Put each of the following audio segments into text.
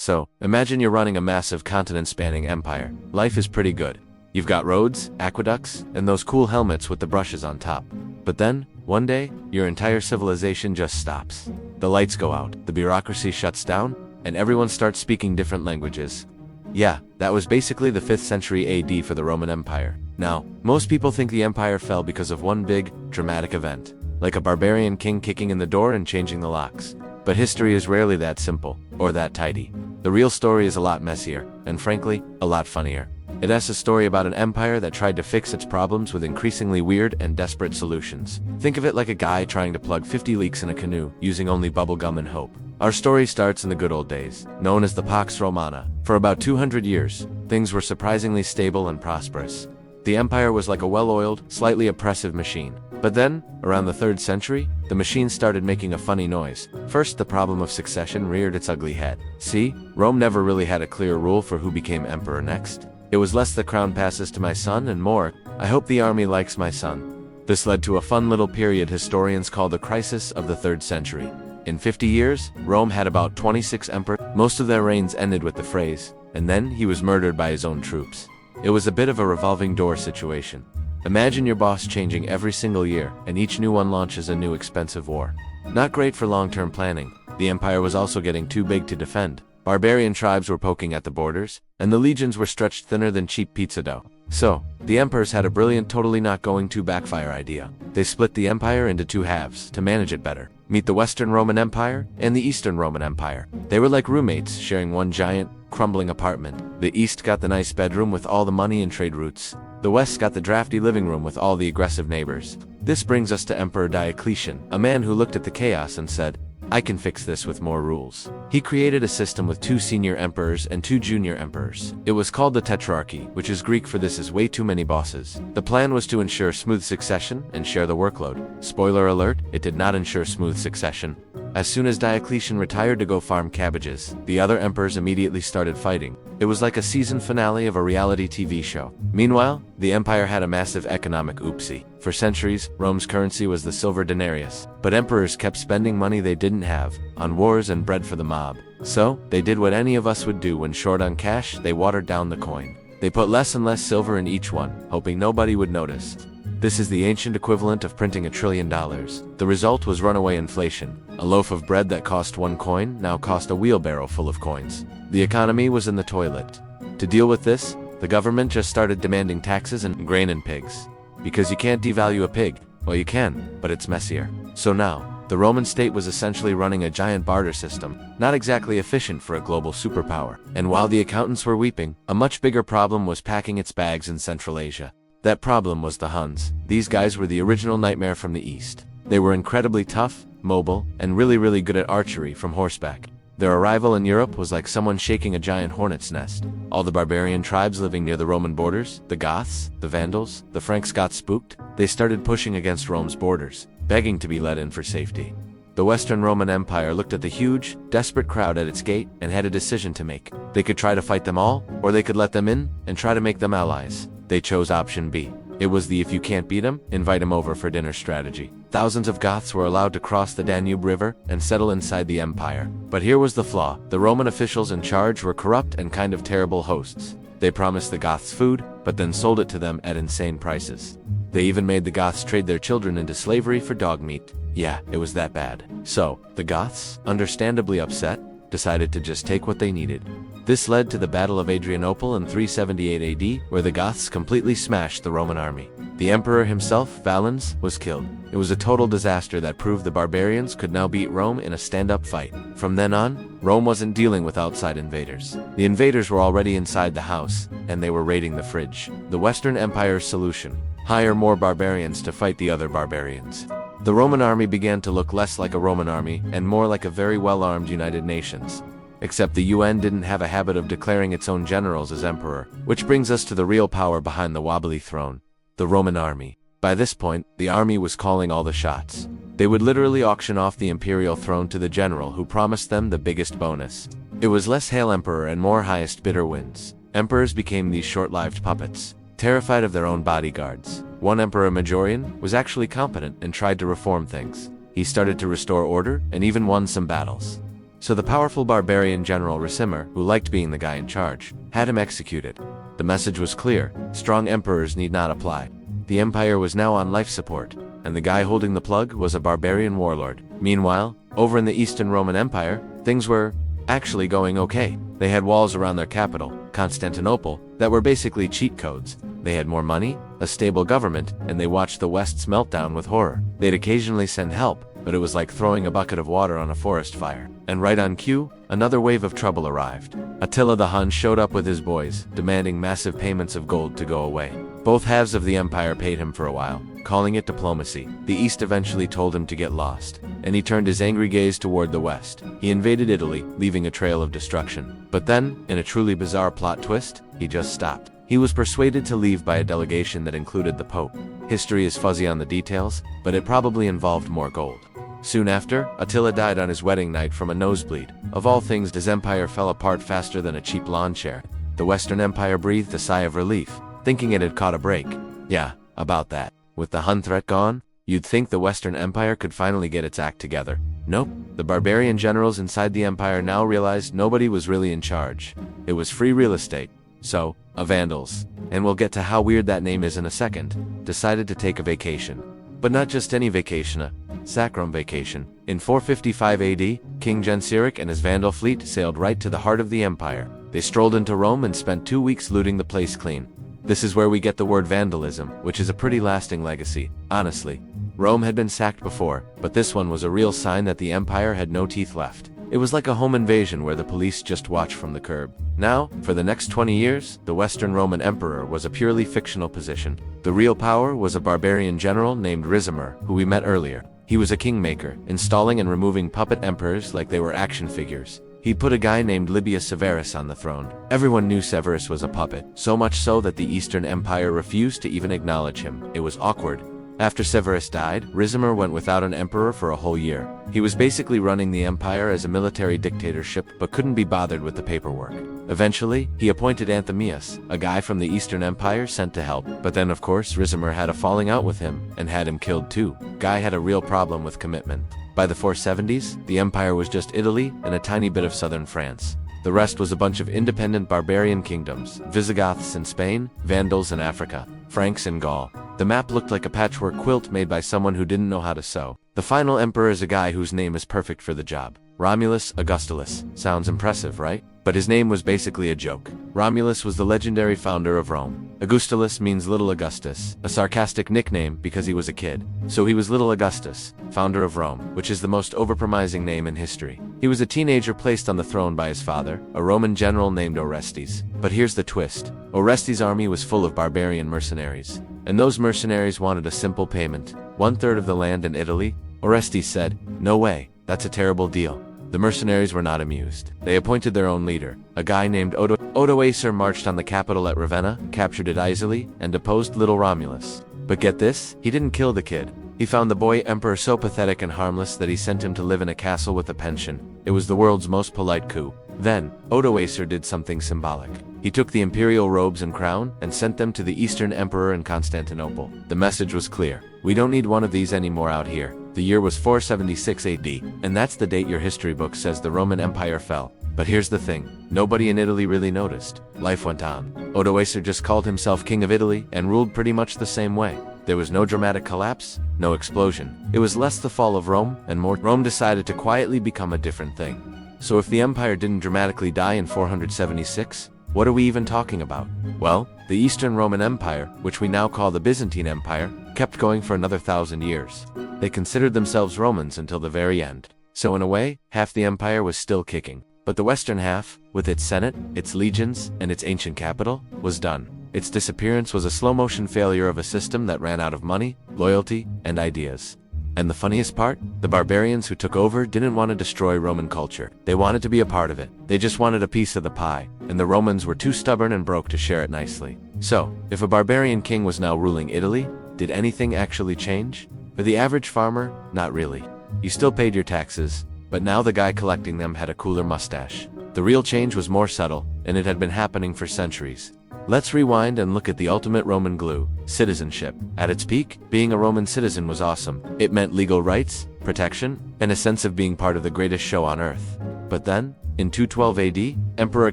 So, imagine you're running a massive continent-spanning empire. Life is pretty good. You've got roads, aqueducts, and those cool helmets with the brushes on top. But then, one day, your entire civilization just stops. The lights go out, the bureaucracy shuts down, and everyone starts speaking different languages. Yeah, that was basically the 5th century AD for the Roman Empire. Now, most people think the empire fell because of one big, dramatic event, like a barbarian king kicking in the door and changing the locks. But history is rarely that simple, or that tidy. The real story is a lot messier, and frankly, a lot funnier. It has a story about an empire that tried to fix its problems with increasingly weird and desperate solutions. Think of it like a guy trying to plug 50 leaks in a canoe, using only bubblegum and hope. Our story starts in the good old days, known as the Pax Romana. For about 200 years, things were surprisingly stable and prosperous. The empire was like a well-oiled, slightly oppressive machine. But then, around the 3rd century, the machine started making a funny noise. First, the problem of succession reared its ugly head. See, Rome never really had a clear rule for who became emperor next. It was less the crown passes to my son and more, I hope the army likes my son. This led to a fun little period historians call the crisis of the 3rd century. In 50 years, Rome had about 26 emperors. Most of their reigns ended with the phrase, and then he was murdered by his own troops. It was a bit of a revolving door situation. Imagine your boss changing every single year, and each new one launches a new expensive war. Not great for long-term planning. The empire was also getting too big to defend. Barbarian tribes were poking at the borders, and the legions were stretched thinner than cheap pizza dough. So, the emperors had a brilliant, totally not going to backfire idea. They split the empire into 2 halves to manage it better. Meet the Western Roman Empire and the Eastern Roman Empire. They were like roommates sharing one giant, crumbling apartment. The East got the nice bedroom with all the money and trade routes. The West got the drafty living room with all the aggressive neighbors. This brings us to Emperor Diocletian, a man who looked at the chaos and said, I can fix this with more rules. He created a system with 2 senior emperors and 2 junior emperors. It was called the Tetrarchy, which is Greek for this is way too many bosses. The plan was to ensure smooth succession and share the workload. Spoiler alert, it did not ensure smooth succession. As soon as Diocletian retired to go farm cabbages, the other emperors immediately started fighting. It was like a season finale of a reality TV show. Meanwhile, the empire had a massive economic oopsie. For centuries, Rome's currency was the silver denarius, but emperors kept spending money they didn't have, on wars and bread for the mob. So, they did what any of us would do when short on cash, they watered down the coin. They put less and less silver in each one, hoping nobody would notice. This is the ancient equivalent of printing $1 trillion. The result was runaway inflation. A loaf of bread that cost 1 coin now cost a wheelbarrow full of coins. The economy was in the toilet. To deal with this, the government just started demanding taxes and grain and pigs. Because you can't devalue a pig. Well, you can, but it's messier. So now, the Roman state was essentially running a giant barter system, not exactly efficient for a global superpower. And while the accountants were weeping, a much bigger problem was packing its bags in Central Asia. That problem was the Huns. These guys were the original nightmare from the east. They were incredibly tough, mobile, and really good at archery from horseback. Their arrival in Europe was like someone shaking a giant hornet's nest. All the barbarian tribes living near the Roman borders, the Goths, the Vandals, the Franks got spooked. They started pushing against Rome's borders, begging to be let in for safety. The Western Roman Empire looked at the huge, desperate crowd at its gate and had a decision to make. They could try to fight them all, or they could let them in and try to make them allies. They chose option B. It was the if you can't beat them, invite them over for dinner strategy. Thousands of Goths were allowed to cross the Danube River and settle inside the empire. But here was the flaw. The Roman officials in charge were corrupt and kind of terrible hosts. They promised the Goths food, but then sold it to them at insane prices. They even made the Goths trade their children into slavery for dog meat. Yeah, it was that bad. So, the Goths, understandably upset, decided to just take what they needed. This led to the Battle of Adrianople in 378 AD, where the Goths completely smashed the Roman army. The emperor himself, Valens, was killed. It was a total disaster that proved the barbarians could now beat Rome in a stand-up fight. From then on, Rome wasn't dealing with outside invaders. The invaders were already inside the house, and they were raiding the fridge. The Western Empire's solution: hire more barbarians to fight the other barbarians. The Roman army began to look less like a Roman army and more like a very well-armed United Nations. Except the UN didn't have a habit of declaring its own generals as emperor, which brings us to the real power behind the wobbly throne: the Roman army. By this point, the army was calling all the shots. They would literally auction off the imperial throne to the general who promised them the biggest bonus. It was less hail emperor and more highest bidder wins. Emperors became these short-lived puppets, terrified of their own bodyguards. One emperor, Majorian, was actually competent and tried to reform things. He started to restore order and even won some battles. So the powerful barbarian general Ricimer, who liked being the guy in charge, had him executed. The message was clear: strong emperors need not apply. The empire was now on life support, and the guy holding the plug was a barbarian warlord. Meanwhile, over in the Eastern Roman Empire, things were actually going okay. They had walls around their capital, Constantinople, that were basically cheat codes. They had more money, a stable government, and they watched the West's meltdown with horror. They'd occasionally send help, but it was like throwing a bucket of water on a forest fire. And right on cue, another wave of trouble arrived. Attila the Hun showed up with his boys, demanding massive payments of gold to go away. Both halves of the empire paid him for a while, calling it diplomacy. The East eventually told him to get lost, and he turned his angry gaze toward the West. He invaded Italy, leaving a trail of destruction. But then, in a truly bizarre plot twist, he just stopped. He was persuaded to leave by a delegation that included the Pope. History is fuzzy on the details, but it probably involved more gold. Soon after, Attila died on his wedding night from a nosebleed. Of all things, his empire fell apart faster than a cheap lawn chair. The Western Empire breathed a sigh of relief, thinking it had caught a break. Yeah, about that. With the Hun threat gone, you'd think the Western Empire could finally get its act together. Nope. The barbarian generals inside the empire now realized nobody was really in charge. It was free real estate. So, a Vandals, and we'll get to how weird that name is in a second, decided to take a vacation. But not just any vacation, a sacrum vacation. In 455 AD, King Genseric and his Vandal fleet sailed right to the heart of the empire. They strolled into Rome and spent 2 weeks looting the place clean. This is where we get the word vandalism, which is a pretty lasting legacy, honestly. Rome had been sacked before, but this one was a real sign that the empire had no teeth left. It was like a home invasion where the police just watched from the curb. Now, for the next 20 years, the Western Roman Emperor was a purely fictional position. The real power was a barbarian general named Ricimer, who we met earlier. He was a kingmaker, installing and removing puppet emperors like they were action figures. He put a guy named Libius Severus on the throne. Everyone knew Severus was a puppet, so much so that the Eastern Empire refused to even acknowledge him. It was awkward. After Severus died, Ricimer went without an emperor for a whole year. He was basically running the empire as a military dictatorship, but couldn't be bothered with the paperwork. Eventually, he appointed Anthemius, a guy from the Eastern Empire sent to help. But then, of course, Ricimer had a falling out with him, and had him killed too. Guy had a real problem with commitment. By the 470s, the empire was just Italy and a tiny bit of southern France. The rest was a bunch of independent barbarian kingdoms: Visigoths in Spain, Vandals in Africa, Franks in Gaul. The map looked like a patchwork quilt made by someone who didn't know how to sew. The final emperor is a guy whose name is perfect for the job. Romulus Augustulus. Sounds impressive, right? But his name was basically a joke. Romulus was the legendary founder of Rome. Augustulus means Little Augustus, a sarcastic nickname because he was a kid. So he was Little Augustus, founder of Rome, which is the most overpromising name in history. He was a teenager placed on the throne by his father, a Roman general named Orestes. But here's the twist. Orestes' army was full of barbarian mercenaries. And those mercenaries wanted a simple payment: 1/3 of the land in Italy. Orestes said, "No way, that's a terrible deal." The mercenaries were not amused. They appointed their own leader, a guy named Odoacer. Marched on the capital at Ravenna, captured it easily, and deposed little Romulus. But get this, he didn't kill the kid. He found the boy emperor so pathetic and harmless that he sent him to live in a castle with a pension. It was the world's most polite coup. Then, Odoacer did something symbolic. He took the imperial robes and crown and sent them to the Eastern Emperor in Constantinople. The message was clear: we don't need one of these anymore out here. The year was 476 AD, and that's the date your history book says the Roman Empire fell. But here's the thing, nobody in Italy really noticed. Life went on. Odoacer just called himself King of Italy and ruled pretty much the same way. There was no dramatic collapse, no explosion. It was less the fall of Rome and more Rome decided to quietly become a different thing. So if the empire didn't dramatically die in 476, what are we even talking about? Well, the Eastern Roman Empire, which we now call the Byzantine Empire, kept going for another 1,000 years. They considered themselves Romans until the very end. So in a way, half the empire was still kicking. But the western half, with its senate, its legions, and its ancient capital, was done. Its disappearance was a slow-motion failure of a system that ran out of money, loyalty, and ideas. And the funniest part? The barbarians who took over didn't want to destroy Roman culture. They wanted to be a part of it. They just wanted a piece of the pie, and the Romans were too stubborn and broke to share it nicely. So, if a barbarian king was now ruling Italy, did anything actually change? For the average farmer, not really. You still paid your taxes, but now the guy collecting them had a cooler mustache. The real change was more subtle, and it had been happening for centuries. Let's rewind and look at the ultimate Roman glue: citizenship. At its peak, being a Roman citizen was awesome. It meant legal rights, protection, and a sense of being part of the greatest show on earth. But then, in 212 AD, Emperor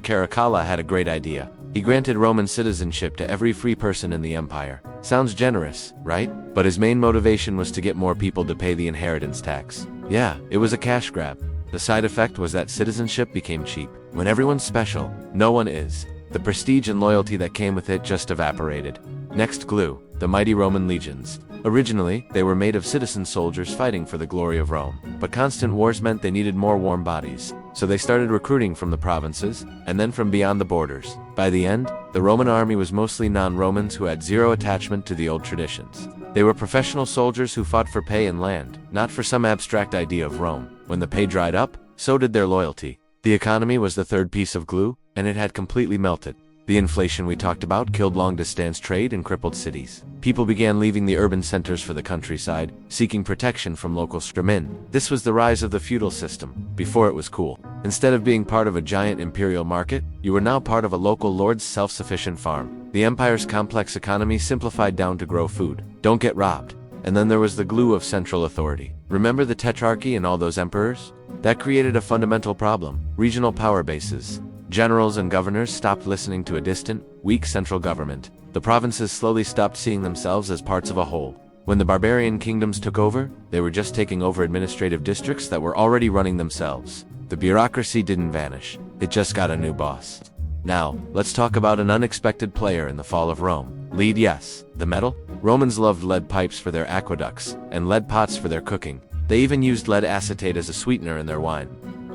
Caracalla had a great idea. He granted Roman citizenship to every free person in the empire. Sounds generous, right? But his main motivation was to get more people to pay the inheritance tax. Yeah, it was a cash grab. The side effect was that citizenship became cheap. When everyone's special, no one is. The prestige and loyalty that came with it just evaporated. Next, glue, the mighty Roman legions. Originally, they were made of citizen soldiers fighting for the glory of Rome. But constant wars meant they needed more warm bodies. So they started recruiting from the provinces, and then from beyond the borders. By the end, the Roman army was mostly non-Romans who had zero attachment to the old traditions. They were professional soldiers who fought for pay and land, not for some abstract idea of Rome. When the pay dried up, so did their loyalty. The economy was the third piece of glue, and it had completely melted. The inflation we talked about killed long-distance trade and crippled cities. People began leaving the urban centers for the countryside, seeking protection from local stramin. This was the rise of the feudal system. Before it was cool. Instead of being part of a giant imperial market, you were now part of a local lord's self-sufficient farm. The empire's complex economy simplified down to grow food. Don't get robbed. And then there was the glue of central authority. Remember the tetrarchy and all those emperors? That created a fundamental problem. Regional power bases. Generals and governors stopped listening to a distant, weak central government. The provinces slowly stopped seeing themselves as parts of a whole. When the barbarian kingdoms took over, they were just taking over administrative districts that were already running themselves. The bureaucracy didn't vanish. It just got a new boss. Now, let's talk about an unexpected player in the fall of Rome. Lead, yes. The metal? Romans loved lead pipes for their aqueducts, and lead pots for their cooking. They even used lead acetate as a sweetener in their wine.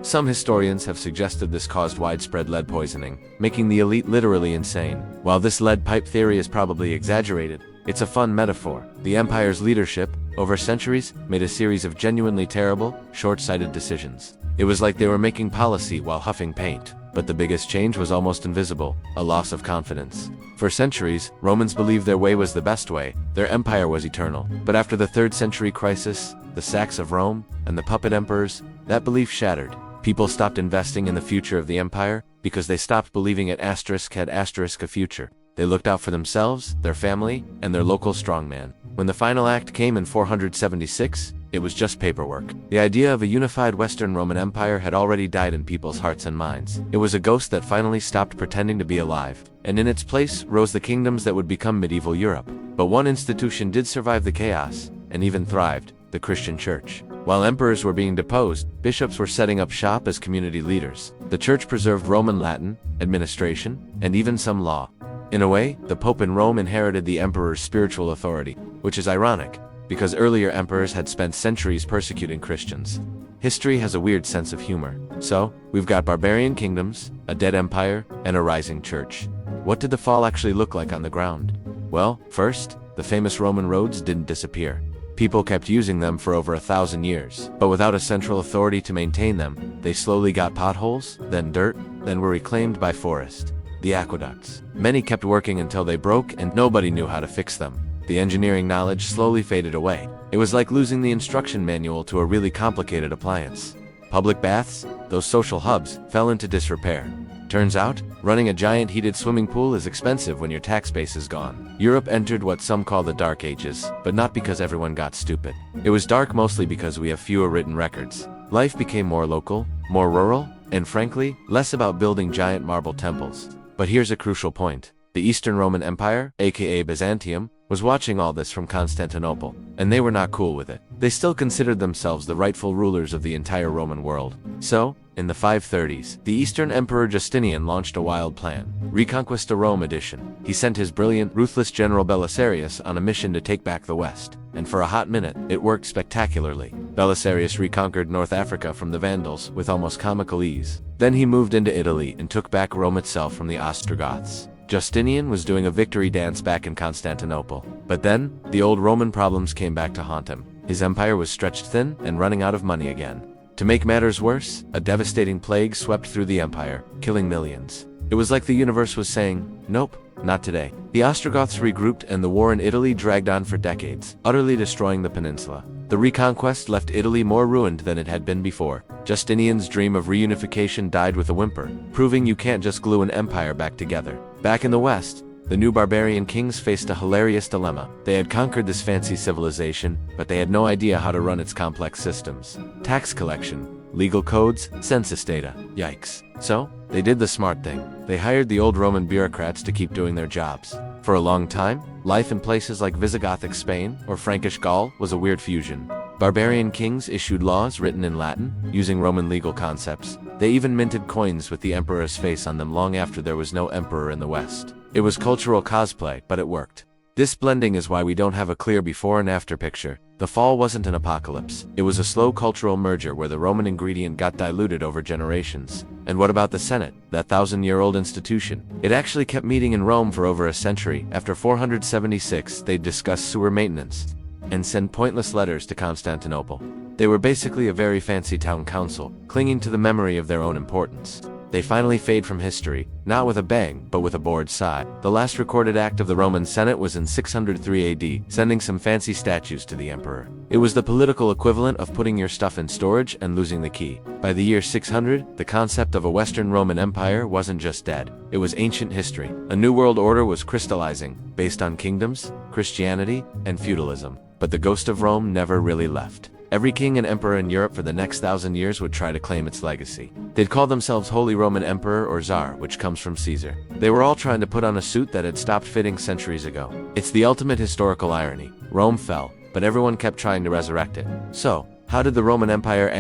Some historians have suggested this caused widespread lead poisoning, making the elite literally insane. While this lead pipe theory is probably exaggerated, it's a fun metaphor. The empire's leadership, over centuries, made a series of genuinely terrible, short-sighted decisions. It was like they were making policy while huffing paint. But the biggest change was almost invisible, a loss of confidence. For centuries, Romans believed their way was the best way, their empire was eternal. But after the 3rd century crisis, the sacks of Rome, and the puppet emperors, that belief shattered. People stopped investing in the future of the empire because they stopped believing it had a future. They looked out for themselves, their family, and their local strongman. When the final act came in 476, it was just paperwork. The idea of a unified Western Roman Empire had already died in people's hearts and minds. It was a ghost that finally stopped pretending to be alive. And in its place rose the kingdoms that would become medieval Europe. But one institution did survive the chaos, and even thrived: the Christian Church. While emperors were being deposed, bishops were setting up shop as community leaders. The church preserved Roman Latin, administration, and even some law. In a way, the Pope in Rome inherited the emperor's spiritual authority, which is ironic, because earlier emperors had spent centuries persecuting Christians. History has a weird sense of humor. So, we've got barbarian kingdoms, a dead empire, and a rising church. What did the fall actually look like on the ground? Well, first, the famous Roman roads didn't disappear. People kept using them for over 1,000 years, but without a central authority to maintain them, they slowly got potholes, then dirt, then were reclaimed by forest. The aqueducts. Many kept working until they broke and nobody knew how to fix them. The engineering knowledge slowly faded away. It was like losing the instruction manual to a really complicated appliance. Public baths, those social hubs, fell into disrepair. Turns out, running a giant heated swimming pool is expensive when your tax base is gone. Europe entered what some call the Dark Ages, but not because everyone got stupid. It was dark mostly because we have fewer written records. Life became more local, more rural, and frankly, less about building giant marble temples. But here's a crucial point. The Eastern Roman Empire, aka Byzantium, was watching all this from Constantinople, and they were not cool with it. They still considered themselves the rightful rulers of the entire Roman world. So, in the 530s, the Eastern Emperor Justinian launched a wild plan, Reconquista Rome edition. He sent his brilliant, ruthless general Belisarius on a mission to take back the West, and for a hot minute, it worked spectacularly. Belisarius reconquered North Africa from the Vandals with almost comical ease. Then he moved into Italy and took back Rome itself from the Ostrogoths. Justinian was doing a victory dance back in Constantinople. But then, the old Roman problems came back to haunt him. His empire was stretched thin and running out of money again. To make matters worse, a devastating plague swept through the empire, killing millions. It was like the universe was saying, nope, not today. The Ostrogoths regrouped and the war in Italy dragged on for decades, utterly destroying the peninsula. The reconquest left Italy more ruined than it had been before. Justinian's dream of reunification died with a whimper, proving you can't just glue an empire back together. Back in the West, the new barbarian kings faced a hilarious dilemma. They had conquered this fancy civilization, but they had no idea how to run its complex systems. Tax collection, legal codes, census data. Yikes. So, they did the smart thing. They hired the old Roman bureaucrats to keep doing their jobs. For a long time, life in places like Visigothic Spain or Frankish Gaul was a weird fusion. Barbarian kings issued laws written in Latin, using Roman legal concepts. They even minted coins with the emperor's face on them long after there was no emperor in the West. It was cultural cosplay, but it worked. This blending is why we don't have a clear before and after picture. The fall wasn't an apocalypse. It was a slow cultural merger where the Roman ingredient got diluted over generations. And what about the Senate, that 1,000-year-old institution? It actually kept meeting in Rome for over a century. After 476, they'd discuss sewer maintenance and send pointless letters to Constantinople. They were basically a very fancy town council, clinging to the memory of their own importance. They finally fade from history, not with a bang, but with a bored sigh. The last recorded act of the Roman Senate was in 603 AD, sending some fancy statues to the emperor. It was the political equivalent of putting your stuff in storage and losing the key. By the year 600, the concept of a Western Roman Empire wasn't just dead. It was ancient history. A new world order was crystallizing, based on kingdoms, Christianity, and feudalism. But the ghost of Rome never really left. Every king and emperor in Europe for the next 1,000 years would try to claim its legacy. They'd call themselves Holy Roman Emperor or Tsar, which comes from Caesar. They were all trying to put on a suit that had stopped fitting centuries ago. It's the ultimate historical irony. Rome fell, but everyone kept trying to resurrect it. So, how did the Roman Empire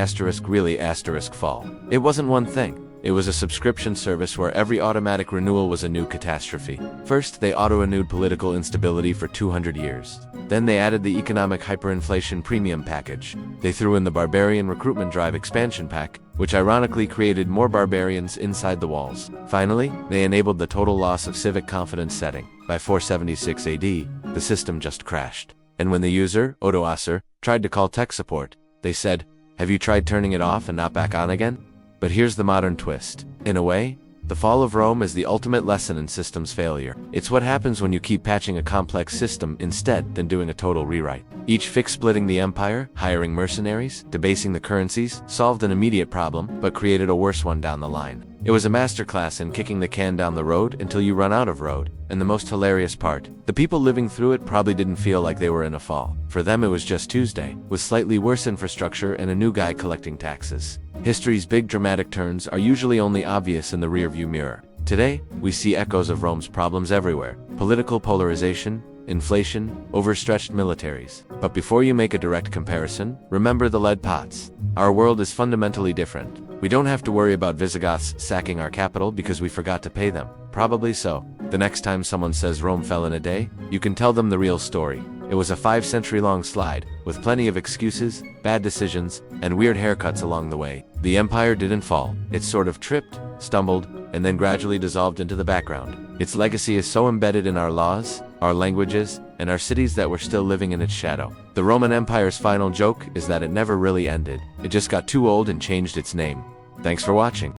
really fall? It wasn't one thing. It was a subscription service where every automatic renewal was a new catastrophe. First, they auto-renewed political instability for 200 years. Then they added the economic hyperinflation premium package. They threw in the barbarian recruitment drive expansion pack, which ironically created more barbarians inside the walls. Finally, they enabled the total loss of civic confidence setting. By 476 AD, the system just crashed. And when the user, Odoacer, tried to call tech support, they said, "Have you tried turning it off and not back on again?" But here's the modern twist. In a way, the fall of Rome is the ultimate lesson in systems failure. It's what happens when you keep patching a complex system instead than doing a total rewrite. Each fix splitting the empire, hiring mercenaries, debasing the currencies, solved an immediate problem, but created a worse one down the line. It was a masterclass in kicking the can down the road until you run out of road. And the most hilarious part, the people living through it probably didn't feel like they were in a fall. For them it was just Tuesday, with slightly worse infrastructure and a new guy collecting taxes. History's big dramatic turns are usually only obvious in the rearview mirror. Today, we see echoes of Rome's problems everywhere. Political polarization, inflation, overstretched militaries. But before you make a direct comparison, remember the lead pots. Our world is fundamentally different. We don't have to worry about Visigoths sacking our capital because we forgot to pay them. Probably so. The next time someone says Rome fell in a day, you can tell them the real story. It was a 5-century-long slide, with plenty of excuses, bad decisions, and weird haircuts along the way. The empire didn't fall. It sort of tripped, stumbled, and then gradually dissolved into the background. Its legacy is so embedded in our laws, our languages, and our cities that we're still living in its shadow. The Roman Empire's final joke is that it never really ended. It just got too old and changed its name. Thanks for watching.